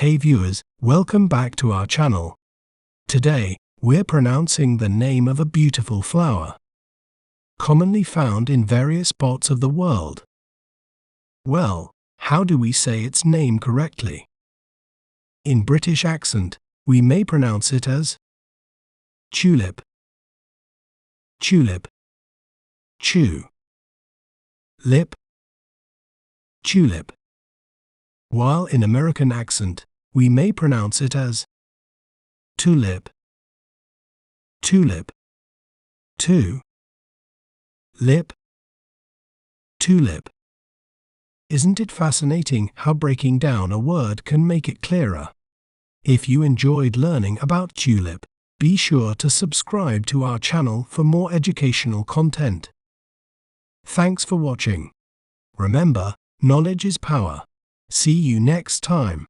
Hey viewers, welcome back to our channel. Today, we're pronouncing the name of a beautiful flower, commonly found in various spots of the world. Well, how do we say its name correctly? In British accent, we may pronounce it as tulip, tulip, chew, lip, tulip. While in American accent, we may pronounce it as tulip, tulip, lip, tulip. Isn't it fascinating how breaking down a word can make it clearer? If you enjoyed learning about tulip, be sure to subscribe to our channel for more educational content. Thanks for watching. Remember, knowledge is power. See you next time.